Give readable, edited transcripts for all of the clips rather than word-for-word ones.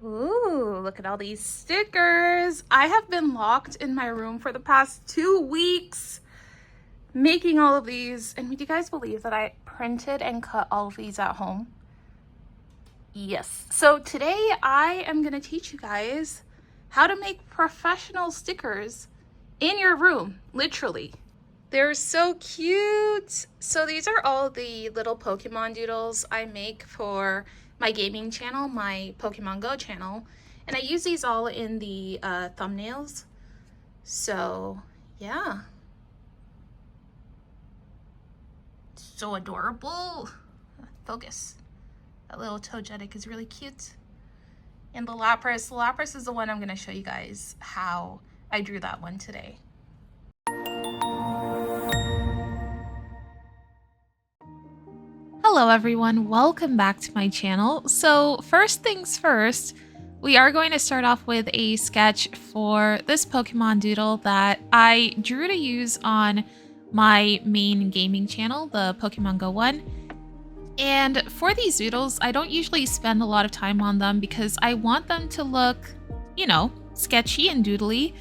Ooh, look at all these stickers. I have been locked in my room for the past 2 weeks making all of these. And would you guys believe that I printed and cut all of these at home? Yes. So today I am going to teach you guys how to make professional stickers in your room, literally. They're so cute. So these are all the little Pokemon doodles I make for my gaming channel, my Pokemon Go channel. And I use these all in the thumbnails. So yeah. So adorable. Focus. That little Togetic is really cute. And the Lapras is the one I'm going to show you guys how I drew that one today. Hello everyone, welcome back to my channel. So first things first, we are going to start off with a sketch for this Pokemon doodle that I drew to use on my main gaming channel, the Pokemon Go one. And for these doodles, I don't usually spend a lot of time on them because I want them to look, you know, sketchy and doodly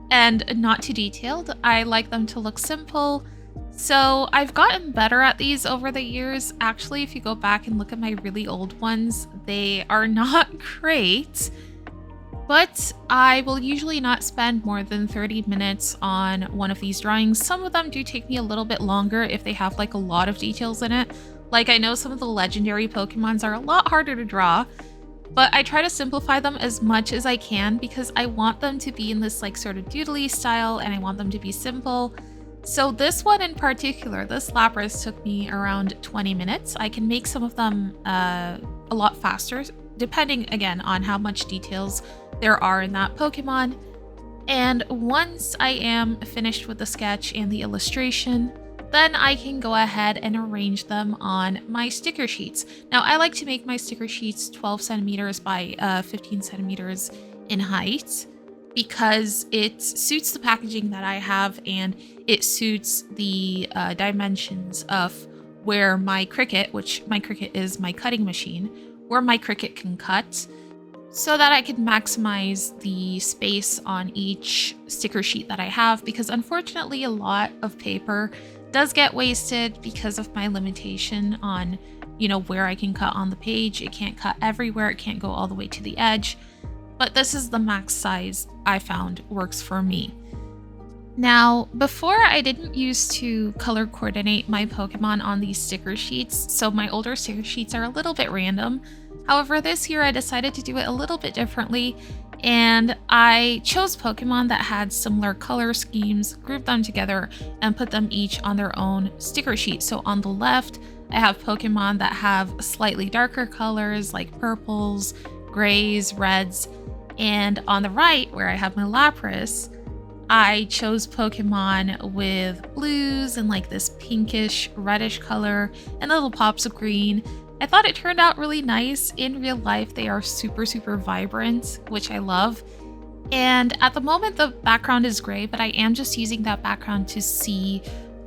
and not too detailed. I like them to look simple. So I've gotten better at these over the years. Actually, if you go back and look at my really old ones, they are not great. But I will usually not spend more than 30 minutes on one of these drawings. Some of them do take me a little bit longer if they have like a lot of details in it. Like I know some of the legendary Pokemons are a lot harder to draw, but I try to simplify them as much as I can because I want them to be in this like sort of doodly style and I want them to be simple. So this one in particular, this Lapras, took me around 20 minutes. I can make some of them a lot faster, depending again on how much details there are in that Pokemon. And once I am finished with the sketch and the illustration, then I can go ahead and arrange them on my sticker sheets. Now I like to make my sticker sheets 12 centimeters by 15 centimeters in height, because it suits the packaging that I have and it suits the dimensions of where my Cricut, which my Cricut is my cutting machine, where my Cricut can cut, so that I can maximize the space on each sticker sheet that I have, because unfortunately a lot of paper does get wasted because of my limitation on, you know, where I can cut on the page. It can't cut everywhere, it can't go all the way to the edge. But this is the max size I found works for me. Now, before I didn't used to color coordinate my Pokemon on these sticker sheets, so my older sticker sheets are a little bit random. However, this year I decided to do it a little bit differently, and I chose Pokemon that had similar color schemes, grouped them together, and put them each on their own sticker sheet. So on the left, I have Pokemon that have slightly darker colors like purples, grays, reds. And on the right, where I have my Lapras, I chose Pokemon with blues and like this pinkish, reddish color and little pops of green. I thought it turned out really nice. In real life, they are super, super vibrant, which I love. And at the moment, the background is gray, but I am just using that background to see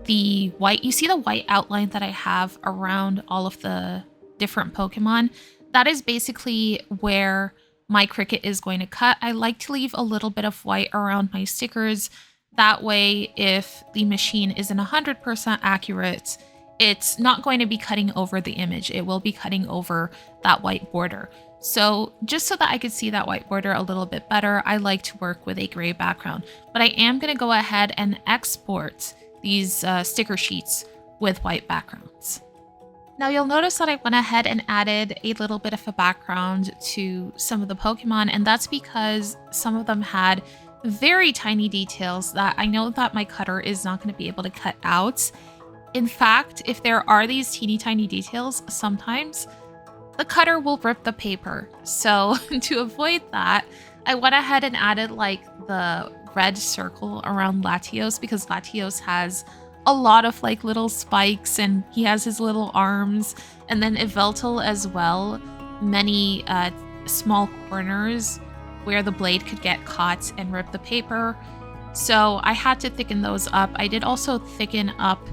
the white. You see the white outline that I have around all of the different Pokemon? That is basically where my Cricut is going to cut. I like to leave a little bit of white around my stickers. That way, if the machine isn't 100% accurate, it's not going to be cutting over the image. It will be cutting over that white border. So just so that I could see that white border a little bit better, I like to work with a gray background. But I am going to go ahead and export these sticker sheets with white backgrounds. Now you'll notice that I went ahead and added a little bit of a background to some of the Pokemon, and that's because some of them had very tiny details that I know that my cutter is not going to be able to cut out. In fact, if there are these teeny tiny details, sometimes the cutter will rip the paper. So to avoid that, I went ahead and added like the red circle around Latios, because Latios has a lot of like little spikes and he has his little arms, and then Yveltal as well, many small corners where the blade could get caught and rip the paper. So I had to thicken those up. I did also thicken up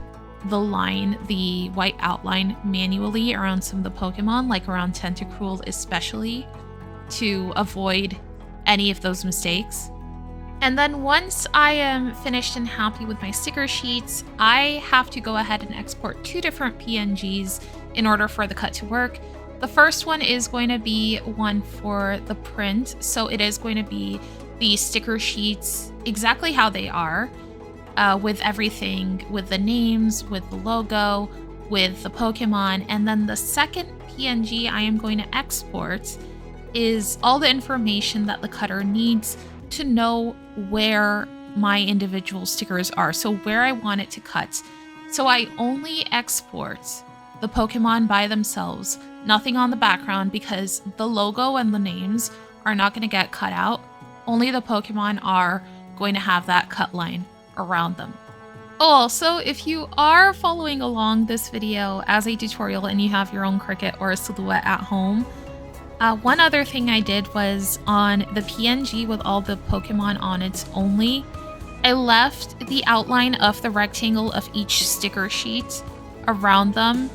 the line, the white outline, manually around some of the Pokemon, like around Tentacruel especially. to avoid any of those mistakes. And then once I am finished and happy with my sticker sheets, I have to go ahead and export 2 different PNGs in order for the cut to work. The first one is going to be one for the print, so it is going to be the sticker sheets exactly how they are, with everything, with the names, with the logo, with the Pokemon. And then the second PNG I am going to export is all the information that the cutter needs to know where my individual stickers are, so where I want it to cut. So I only export the Pokemon by themselves, nothing on the background, because the logo and the names are not going to get cut out. Only the Pokemon are going to have that cut line around them. Also, if you are following along this video as a tutorial and you have your own Cricut or a Silhouette at home, one other thing I did was on the PNG with all the Pokemon on its only, I left the outline of the rectangle of each sticker sheet around them,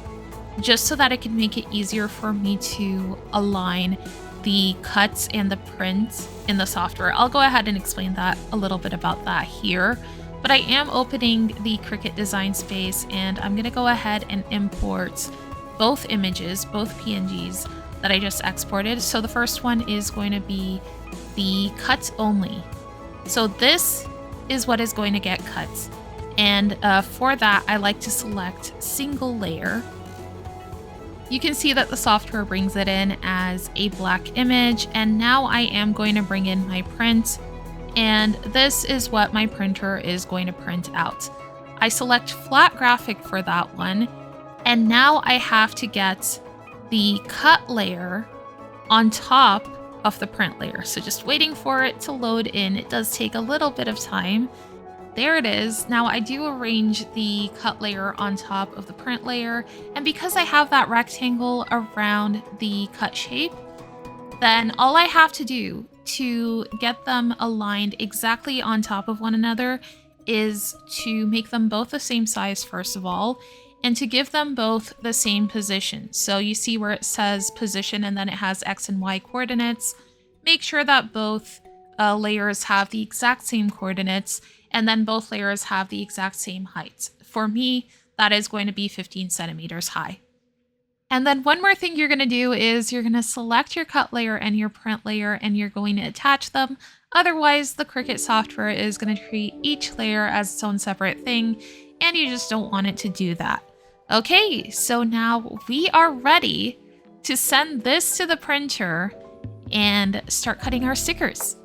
just so that it can make it easier for me to align the cuts and the print in the software. I'll go ahead and explain that a little bit about that here, but I am opening the Cricut design space and I'm gonna go ahead and import both images, both PNGs that I just exported. So the first one is going to be the cut only. So this is what is going to get cut. And for that, I like to select single layer. You can see that the software brings it in as a black image, and now I am going to bring in my print, and this is what my printer is going to print out. I select flat graphic for that one, and now I have to get the cut layer on top of the print layer. So just waiting for it to load in. It does take a little bit of time. There it is. Now I do arrange the cut layer on top of the print layer, and because I have that rectangle around the cut shape, then all I have to do to get them aligned exactly on top of one another is to make them both the same size first of all, and to give them both the same position. So you see where it says position and then it has X and Y coordinates. Make sure that both layers have the exact same coordinates, and then both layers have the exact same height. For me, that is going to be 15 centimeters high. And then one more thing you're going to do is you're going to select your cut layer and your print layer, and you're going to attach them. Otherwise, the Cricut software is going to treat each layer as its own separate thing, and you just don't want it to do that. Okay, so now we are ready to send this to the printer and start cutting our stickers.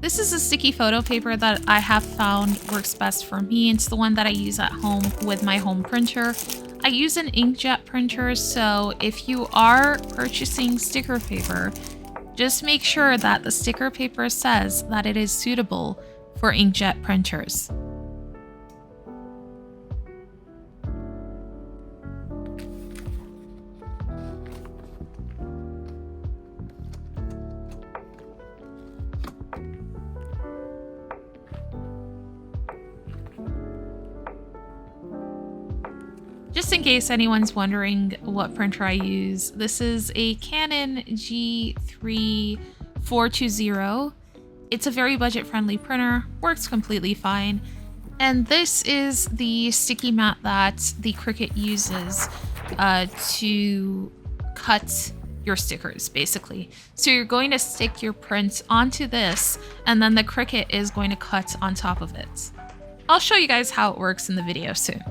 This is a sticky photo paper that I have found works best for me. It's the one that I use at home with my home printer. I use an inkjet printer, so if you are purchasing sticker paper, just make sure that the sticker paper says that it is suitable for inkjet printers. Just in case anyone's wondering what printer I use, this is a Canon G3 420. It's a very budget-friendly printer, works completely fine. And this is the sticky mat that the Cricut uses to cut your stickers, basically. So you're going to stick your print onto this, and then the Cricut is going to cut on top of it. I'll show you guys how it works in the video soon.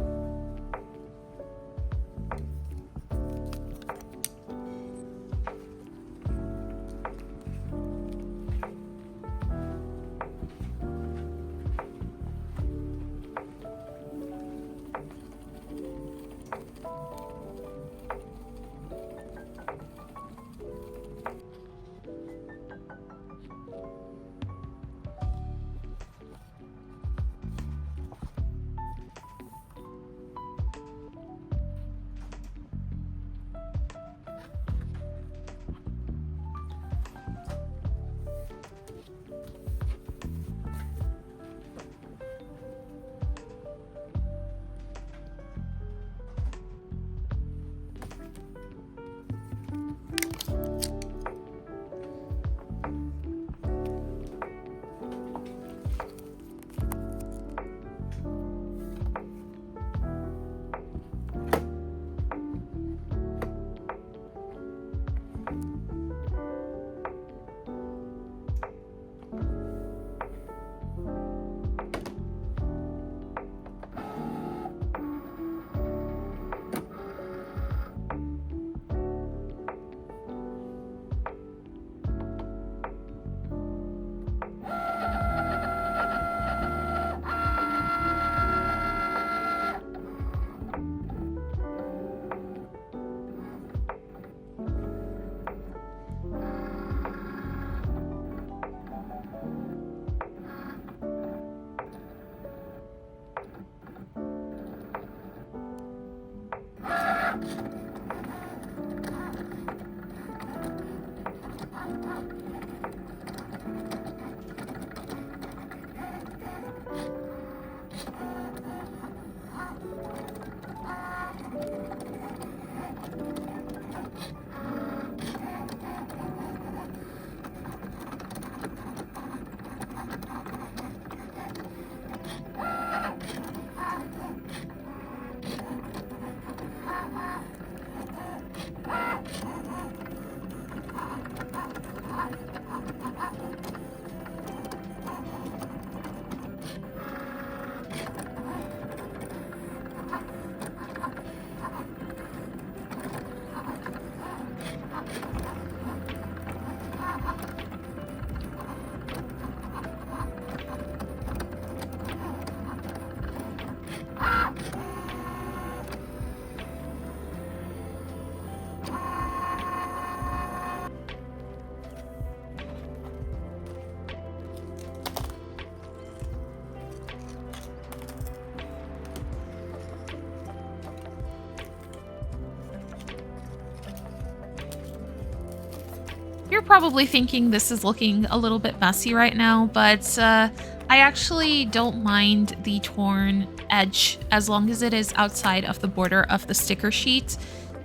You're probably thinking this is looking a little bit messy right now, but I actually don't mind the torn edge as long as it is outside of the border of the sticker sheet,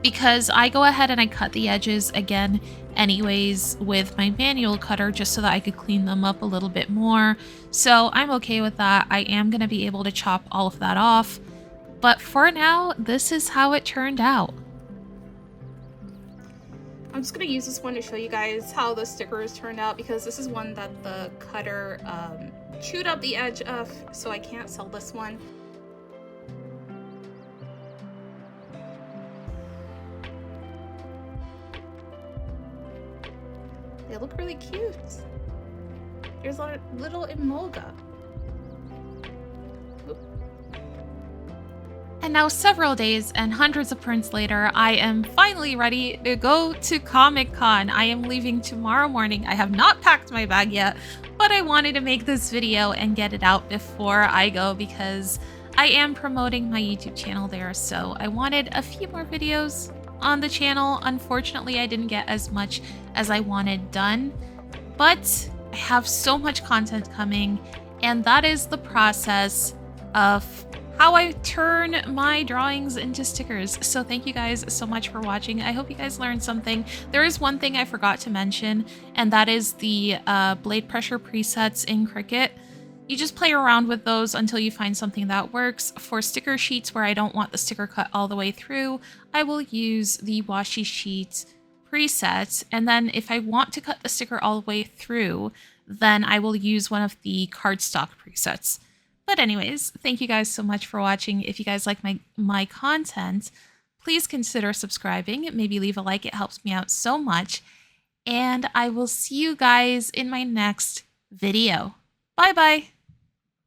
because I go ahead and I cut the edges again anyways with my manual cutter just so that I could clean them up a little bit more. So I'm okay with that. I am going to be able to chop all of that off. But for now, this is how it turned out. I'm just going to use this one to show you guys how the stickers turned out, because this is one that the cutter chewed up the edge of, so I can't sell this one. They look really cute. There's a little emolga. And now several days and hundreds of prints later, I am finally ready to go to Comic-Con. I am leaving tomorrow morning. I have not packed my bag yet, but I wanted to make this video and get it out before I go because I am promoting my YouTube channel there. So I wanted a few more videos on the channel. Unfortunately, I didn't get as much as I wanted done, but I have so much content coming, and that is the process of how I turn my drawings into stickers. So thank you guys so much for watching. I hope you guys learned something. There is one thing I forgot to mention, and that is the blade pressure presets in Cricut. You just play around with those until you find something that works. For sticker sheets where I don't want the sticker cut all the way through, I will use the washi sheet preset. And then if I want to cut the sticker all the way through, then I will use one of the cardstock presets. But anyways, thank you guys so much for watching. If you guys like my content, please consider subscribing. Maybe leave a like. It helps me out so much. And I will see you guys in my next video. Bye-bye.